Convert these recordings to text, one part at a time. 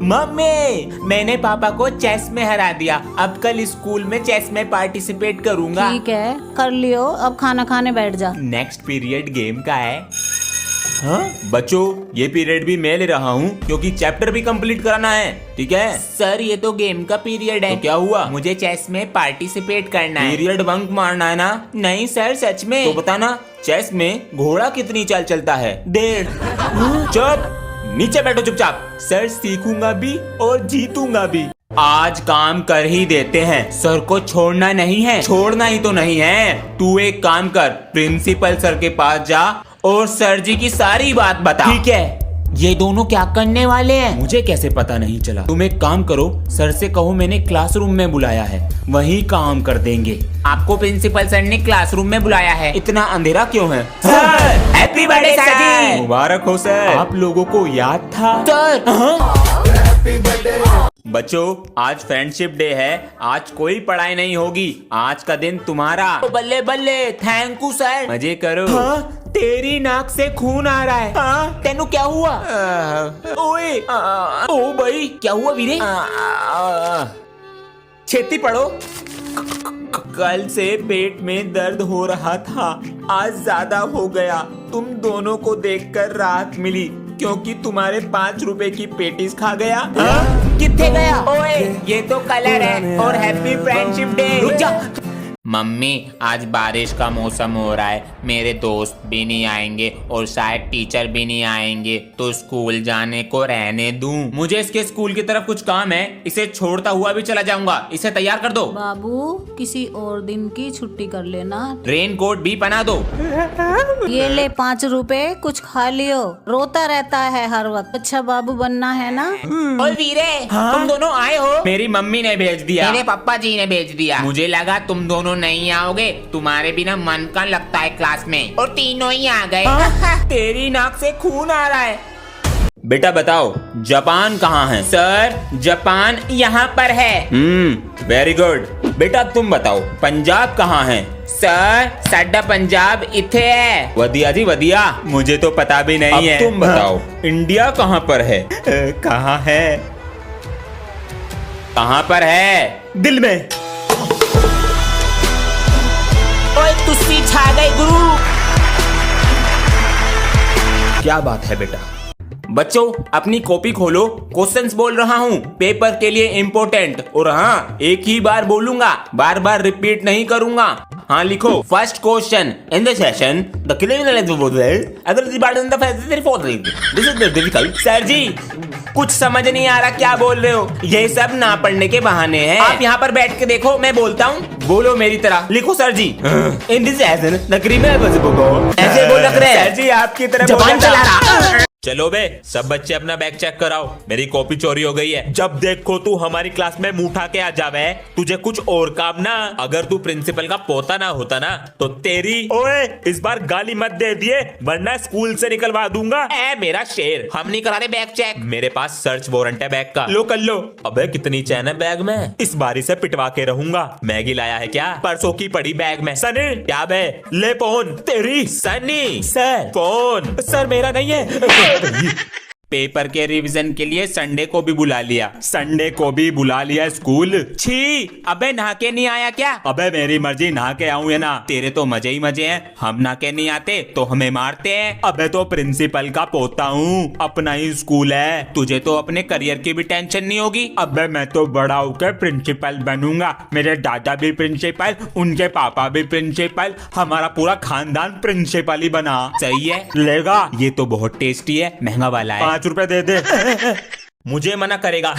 Mummy, मैंने पापा को चेस में हरा दिया। अब कल स्कूल में चेस में पार्टिसिपेट करूंगा। ठीक है, कर लियो। अब खाना खाने बैठ जा। नेक्स्ट पीरियड गेम का है। हाँ? बच्चों, ये पीरियड भी मैं ले रहा हूँ क्योंकि चैप्टर भी कंप्लीट कराना है। ठीक है सर, ये तो गेम का पीरियड है। तो क्या हुआ? मुझे चेस में पार्टिसिपेट करना है। पीरियड बंक मारना है ना? नहीं सर, सच में। तो बताना, चेस में घोड़ा कितनी चाल चलता है? 1.5। चुप, नीचे बैठो चुपचाप। सर, सीखूंगा भी और जीतूंगा भी। आज काम कर ही देते हैं। सर को छोड़ना नहीं है। छोड़ना ही तो नहीं है। तू एक काम कर, प्रिंसिपल सर के पास जा और सर जी की सारी बात बता। ठीक है। ये दोनों क्या करने वाले हैं? मुझे कैसे पता नहीं चला? तुम एक काम करो, सर से कहो मैंने क्लासरूम में बुलाया है, वहीं काम कर देंगे। आपको प्रिंसिपल सर ने क्लासरूम में बुलाया है? इतना अंधेरा क्यों है? सर, हैप्पी बर्थडे सर जी। मुबारक हो सर। आप लोगों को याद था सर? बच्चों, आज फ्रेंडशिप डे है। आज कोई पढ़ाई नहीं होगी। आज का दिन तुम्हारा। बल्ले बल्ले, थैंक यू सर। मजे करो। हाँ? तेरी नाक से खून आ रहा है। हाँ? तेनू क्या हुआ? ओए, ओ भाई, क्या हुआ वीरे? छेती पढ़ो। कल से पेट में दर्द हो रहा था, आज ज्यादा हो गया। तुम दोनों को देखकर राहत मिली क्योंकि तुम्हारे 5 रुपए की पेटीज खा गया। किथे गया? ओए, ये तो कलर है और हैप्पी फ्रेंडशिप डे। रुक जा। मम्मी, आज बारिश का मौसम हो रहा है, मेरे दोस्त भी नहीं आएंगे और शायद टीचर भी नहीं आएंगे, तो स्कूल जाने को रहने दूं? मुझे इसके स्कूल की तरफ कुछ काम है, इसे छोड़ता हुआ भी चला जाऊंगा। इसे तैयार कर दो। बाबू, किसी और दिन की छुट्टी कर लेना। रेन कोट भी पहना दो। ये ले 5 रुपए, कुछ खा लियो। रोता रहता है हर वक्त। अच्छा बाबू बनना है ना? और वीरे, तुम दोनों आए हो? मेरी मम्मी ने भेज दिया। मेरे पापा जी ने भेज दिया। मुझे लगा तुम दोनों नहीं आओगे, तुम्हारे बिना मन का लगता है क्लास में, और तीनों ही आ गए। तेरी नाक से खून आ रहा है। बेटा बताओ, जापान कहाँ है? सर, जापान यहाँ पर है। Very good. बेटा तुम बताओ, पंजाब कहाँ है? सर, साडा पंजाब इथे है। वदिया जी वदिया, मुझे तो पता भी नहीं है। तुम बताओ, इंडिया कहाँ पर है? कहाँ है? कहाँ पर है? दिल में। तुसी छा गए गुरु। क्या बात है बेटा? बच्चों, अपनी कॉपी खोलो, क्वेश्चंस बोल रहा हूँ, पेपर के लिए इम्पोर्टेंट। और हाँ, एक ही बार बोलूंगा, बार बार रिपीट नहीं करूंगा। हाँ लिखो। First question, in the session the sir ji, कुछ समझ नहीं आ रहा क्या बोल रहे हो? ये सब ना पढ़ने के बहाने हैं। आप यहाँ पर बैठ के देखो, मैं बोलता हूँ, बोलो मेरी तरह। लिखो sir ji. In this session the criminal ऐसे बोल रहे हैं सर जी, आपकी तरह जबान चला रहा। चलो बे, सब बच्चे अपना बैग चेक कराओ, मेरी कॉपी चोरी हो गई है। जब देखो तू हमारी क्लास में मुंह उठा के आ जावे, तुझे कुछ और काम ना। अगर तू प्रिंसिपल का पोता ना होता ना, तो तेरी ओए इस बार गाली मत दे दिए, वरना स्कूल से निकलवा दूंगा। ए मेरा शेर, हम नहीं करा रहे बैग चेक। मेरे पास सर्च वारंट है बैग का, लो कर लो। अबे कितनी चैन है बैग में, इस बारी से पिटवा के रहूंगा। मैगी लाया है क्या? परसों की पड़ी बैग में। सनी, क्या बे? ले फोन तेरी। सनी सर, फोन सर मेरा नहीं है। पेपर के रिवीजन के लिए संडे को भी बुला लिया। संडे को भी बुला लिया स्कूल। छी, अबे नहा के नहीं आया क्या? अबे मेरी मर्जी, नहा के आऊं या ना। तेरे तो मजे ही मजे हैं। हम नहा के नहीं आते तो हमें मारते हैं। अबे तो प्रिंसिपल का पोता हूँ, अपना ही स्कूल है। तुझे तो अपने करियर की भी टेंशन नहीं होगी। अबे मैं तो बड़ा होकर प्रिंसिपल बनूंगा। मेरे दादा भी प्रिंसिपल, उनके पापा भी प्रिंसिपल, हमारा पूरा खानदान प्रिंसिपल ही बना। सही है, लेगा? ये तो बहुत टेस्टी है, महंगा वाला है। 5 रुपए दे दे। मुझे मना करेगा?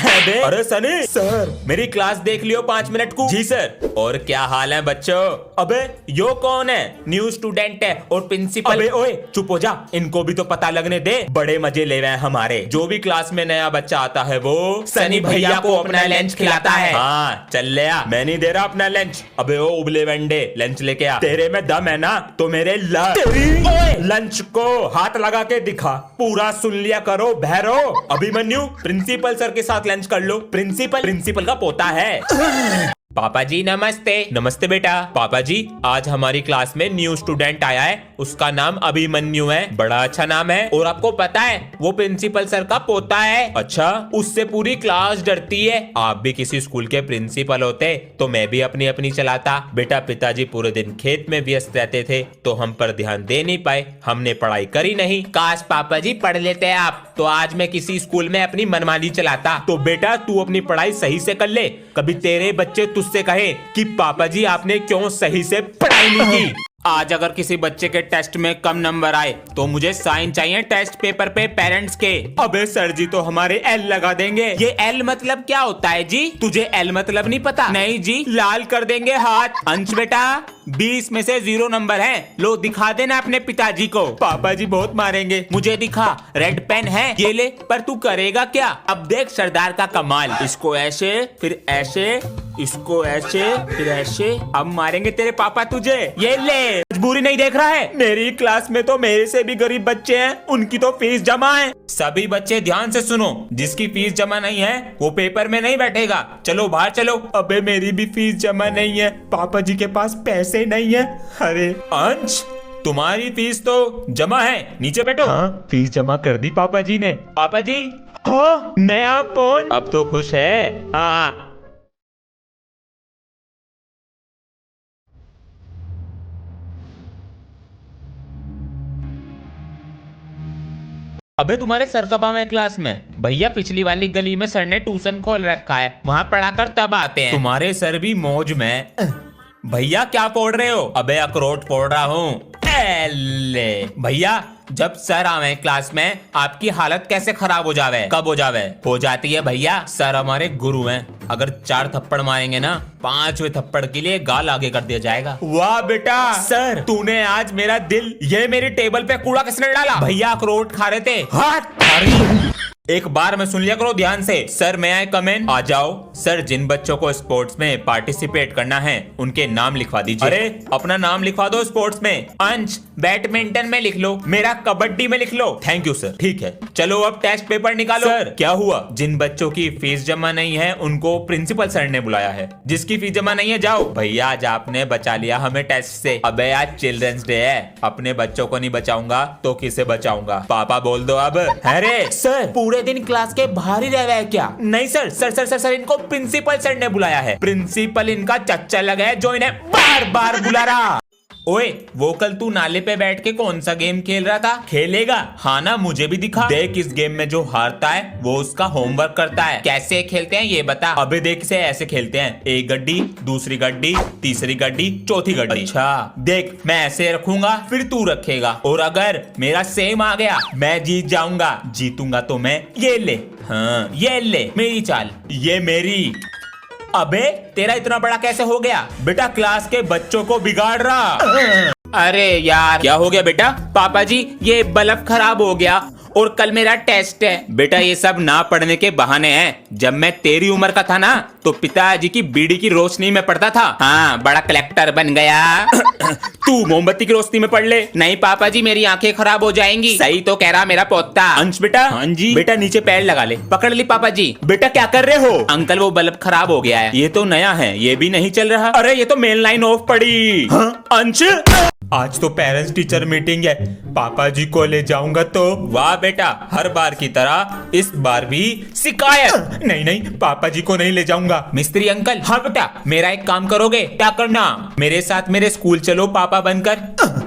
अरे सनी सर, मेरी क्लास देख लियो 5 मिनट को। जी सर। और क्या हाल है बच्चों? अबे यो कौन है? न्यू स्टूडेंट है और प्रिंसिपल। अबे ओए चुप हो जा, इनको भी तो पता लगने दे। बड़े मजे ले रहे हैं हमारे। जो भी क्लास में नया बच्चा आता है वो सनी भैया को अपना लंच खिलाता है। हाँ चल ले आ, मैं नहीं दे रहा अपना लंच। अबे ओ उबले वंडे, लंच लेके आ। तेरे में दम है ना तो मेरे लंच को हाथ लगा के दिखा। पूरा सुन लिया करो भैरो। अभिमन्यु, प्रिंसिपल सर के साथ लंच कर लो। प्रिंसिपल का पोता है। पापा जी नमस्ते। नमस्ते बेटा। पापा जी आज हमारी क्लास में न्यू स्टूडेंट आया है, उसका नाम अभिमन्यु है। बड़ा अच्छा नाम है और आपको पता है वो प्रिंसिपल सर का पोता है। अच्छा, उससे पूरी क्लास डरती है। आप भी किसी स्कूल के प्रिंसिपल होते तो मैं भी अपनी अपनी चलाता। बेटा पिताजी पूरे दिन खेत में व्यस्त रहते थे तो हम पर ध्यान दे नहीं पाए, हमने पढ़ाई करी नहीं। काश पापा जी पढ़ लेते आप तो आज मैं किसी स्कूल में अपनी मनमानी चलाता। तो बेटा तू अपनी पढ़ाई सही से कर ले, कभी तेरे बच्चे तुझसे कहे कि पापा जी आपने क्यों सही से पढ़ाई नहीं की। आज अगर किसी बच्चे के टेस्ट में कम नंबर आए तो मुझे साइन चाहिए टेस्ट पेपर पे पेरेंट्स के। अबे सर जी तो हमारे एल लगा देंगे। ये एल मतलब क्या होता है जी? तुझे एल मतलब नहीं पता? नहीं जी, लाल कर देंगे हाथ। अंश बेटा 20 में से 0 नंबर है, लो दिखा देना अपने पिताजी को। पापा जी बहुत मारेंगे। मुझे दिखा, रेड पेन है, ये ले। पर तू करेगा क्या? अब देख सरदार का कमाल। इसको ऐसे फिर ऐसे, इसको ऐसे फिर ऐसे। अब मारेंगे तेरे पापा तुझे। ये ले, मजबूरी नहीं देख रहा है? मेरी क्लास में तो मेरे से भी गरीब बच्चे हैं, उनकी तो फीस जमा है। सभी बच्चे ध्यान से सुनो, जिसकी फीस जमा नहीं है वो पेपर में नहीं बैठेगा। चलो बाहर चलो। अबे मेरी भी फीस जमा नहीं है, पापा जी के पास पैसे नहीं है। अरे अंश तुम्हारी फीस तो जमा है, नीचे बैठो। हाँ फीस जमा कर दी पापा जी ने। पापा जी हाँ नया फोन, अब तो खुश है। हाँ अबे तुम्हारे सर कब आए क्लास में? भैया पिछली वाली गली में सर ने ट्यूशन खोल रखा है, वहाँ पढ़ाकर तब आते हैं। तुम्हारे सर भी मौज में। भैया क्या फोड़ रहे हो? अबे अखरोट फोड़ रहा हूँ। भैया जब सर आवे क्लास में आपकी हालत कैसे खराब हो जावे? कब हो जावे? हो जाती है भैया, सर हमारे गुरु हैं। अगर 4 थप्पड़ मारेंगे ना, 5वें थप्पड़ के लिए गाल आगे कर दिया जाएगा। वाह बेटा सर तूने आज मेरा दिल। ये मेरी टेबल पे कूड़ा किसने डाला? भैया अखरोट खा रहे थे। हाथ एक बार में सुन लिया करो ध्यान से। सर मैं आई कम इन? आ जाओ। सर जिन बच्चों को स्पोर्ट्स में पार्टिसिपेट करना है उनके नाम लिखवा दीजिए। अरे अपना नाम लिखवा दो स्पोर्ट्स में। अंश बैडमिंटन में लिख लो, मेरा कबड्डी में लिख लो। Thank you sir. ठीक है चलो अब टेस्ट पेपर निकालो। सर क्या हुआ? जिन बच्चों की फीस जमा नहीं है उनको प्रिंसिपल सर ने बुलाया है। जिसकी फीस जमा नहीं है जाओ। भैया आज आपने बचा लिया हमें टेस्ट से। अबे आज चिल्ड्रंस डे है, अपने बच्चों को नहीं बचाऊंगा तो किसे बचाऊंगा? पापा बोल दो अब। अरे सर पूरे दिन क्लास के बाहर ही रह रहा है क्या? नहीं sir sir sir sir sir इनको प्रिंसिपल सर ने बुलाया है। प्रिंसिपल इनका चच्चा लगा है जो इन्हें बार बार बुला रहा। ओए वो कल तू नाले पे बैठ के कौन सा गेम खेल रहा था? खेलेगा? हाँ ना मुझे भी दिखा। देख इस गेम में जो हारता है वो उसका होमवर्क करता है। कैसे खेलते हैं ये बता। अबे देख इसे ऐसे खेलते हैं, एक गड्डी, दूसरी गड्डी, तीसरी गड्डी, चौथी गड्डी। अच्छा देख मैं ऐसे रखूंगा फिर तू रखेगा, और अगर मेरा सेम आ गया मैं जीत जाऊंगा। जीतूंगा तो मैं ये ले। हाँ ये ले मेरी चाल, ये मेरी। अबे तेरा इतना बड़ा कैसे हो गया? बेटा क्लास के बच्चों को बिगाड़ रहा। अरे यार क्या हो गया बेटा? पापा जी ये बल्ब खराब हो गया और कल मेरा टेस्ट है। बेटा ये सब ना पढ़ने के बहाने हैं। जब मैं तेरी उम्र का था ना तो पिताजी की बीड़ी की रोशनी में पढ़ता था। हाँ बड़ा कलेक्टर बन गया। तू मोमबत्ती की रोशनी में पढ़ ले। नहीं पापा जी मेरी आंखें खराब हो जाएंगी। सही तो कह रहा मेरा पोता। अंश बेटा। हाँ जी बेटा नीचे पैर लगा ले। पकड़ ली पापा जी। बेटा क्या कर रहे हो? अंकल वो बल्ब खराब हो गया है। ये तो नया है, ये भी नहीं चल रहा। अरे ये तो मेन लाइन ऑफ पड़ी। हाँ? अंश आज तो पेरेंट्स टीचर मीटिंग है, पापा जी को ले जाऊंगा तो। वाह बेटा हर बार की तरह इस बार भी शिकायत। नहीं नहीं पापा जी को नहीं ले जाऊंगा। मिस्त्री अंकल। हाँ बेटा मेरा एक काम करोगे? क्या करना? मेरे साथ मेरे स्कूल चलो पापा बनकर।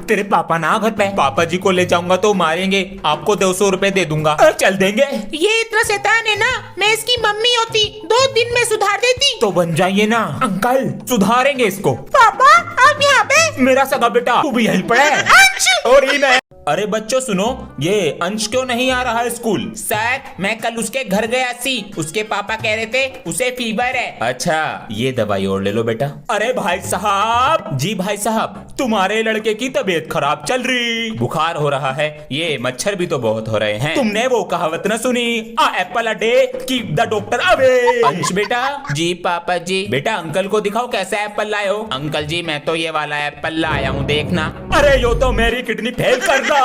तेरे पापा ना घर पे। पापा जी को ले जाऊंगा तो मारेंगे, आपको 200 रुपए दे दूंगा। चल देंगे। ये इतना शैतान है ना, मैं इसकी मम्मी होती 2 दिन में सुधार देती। तो बन जाइए ना अंकल, सुधारेंगे इसको। पापा आप यहाँ पे? मेरा सगा बेटा तू भी यहीं पर है। और ही मैं। अरे बच्चों सुनो, ये अंश क्यों नहीं आ रहा है स्कूल? सर मैं कल उसके घर गया सी, उसके पापा कह रहे थे उसे फीवर है। अच्छा ये दवाई और ले लो बेटा। अरे भाई साहब। जी भाई साहब तुम्हारे लड़के की तबीयत खराब चल रही, बुखार हो रहा है, ये मच्छर भी तो बहुत हो रहे हैं। तुमने वो कहावत न सुनी, a apple a day keep the doctor away. Ansh बेटा। जी पापा जी। बेटा अंकल को दिखाओ कैसा एप्पल लाए हो। अंकल जी मैं तो ये वाला एप्पल लाया हूँ देखना। अरे यो तो मेरी किडनी फेल कर रहा।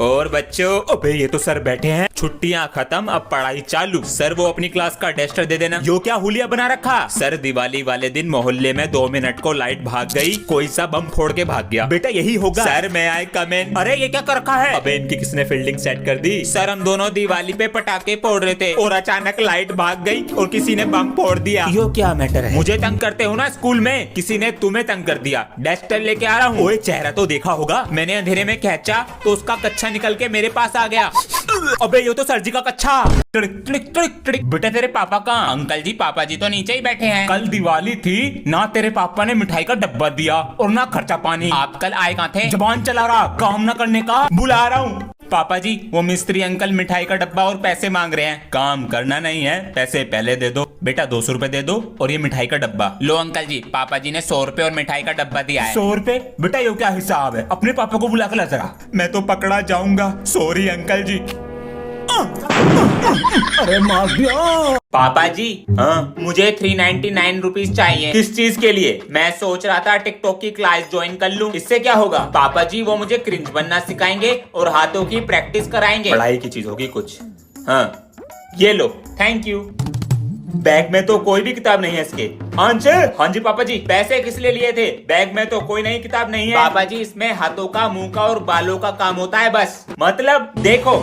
और बच्चों, अबे ये तो सर बैठे हैं। छुट्टियां खत्म, अब पढ़ाई चालू। सर वो अपनी क्लास का डस्टर दे देना। यो क्या हुलिया बना रखा? सर दिवाली वाले दिन मोहल्ले में 2 मिनट को लाइट भाग गई, कोई सा बम फोड़ के भाग गया। बेटा यही होगा। सर मैं आए कम इन। अरे ये क्या कर रखा है? अबे इनकी किसने फील्डिंग सेट कर दी? सर हम दोनों दिवाली पे पटाखे फोड़ रहे थे और अचानक लाइट भाग गई और किसी ने बम फोड़ दिया। यो क्या मैटर है? मुझे तंग करते हो ना स्कूल में, किसी ने तुम्हें तंग कर दिया। डस्टर लेके आ रहा हूँ। ओए चेहरा तो देखा होगा। मैंने अंधेरे में खींचा तो उसका कच्छा निकल के मेरे पास आ गया। अबे ये तो सर जी का कच्छा। बेटा तेरे पापा कहाँ? अंकल जी पापा जी तो नीचे ही बैठे हैं। कल दिवाली थी ना, तेरे पापा ने मिठाई का डब्बा दिया और ना खर्चा पानी। आप कल आए कहाँ थे? जबान चला रहा, काम ना करने का। बुला रहा हूँ। पापा जी वो मिस्त्री अंकल मिठाई का डब्बा और पैसे मांग रहे हैं। काम करना नहीं है, पैसे पहले दे दो। बेटा 200 रुपए दे दो और ये मिठाई का डब्बा लो अंकल जी, पापा जी ने 100 रुपए और मिठाई का डब्बा दिया है। 100 रुपए? बेटा ये क्या हिसाब है? अपने पापा को बुला कर ला जरा, मैं तो पकड़ा जाऊंगा। सॉरी अंकल जी। अरे मार दिया। पापा जी हाँ मुझे 399 रुपीज चाहिए। किस चीज के लिए? मैं सोच रहा था टिकटॉक की क्लास ज्वाइन कर लूं, इससे क्या होगा? पापा जी वो मुझे क्रिंज बनना सिखाएंगे और हाथों की प्रैक्टिस कराएंगे। पढ़ाई की चीज होगी कुछ। हाँ ये लो, थैंक यू। बैग में तो कोई भी किताब नहीं है इसके। हाँ जी पापा जी। पैसे किस लिए लिए थे? बैग में तो कोई नई किताब नहीं है। पापा जी इसमें हाथों का, मुंह का और बालों का काम होता है बस। मतलब देखो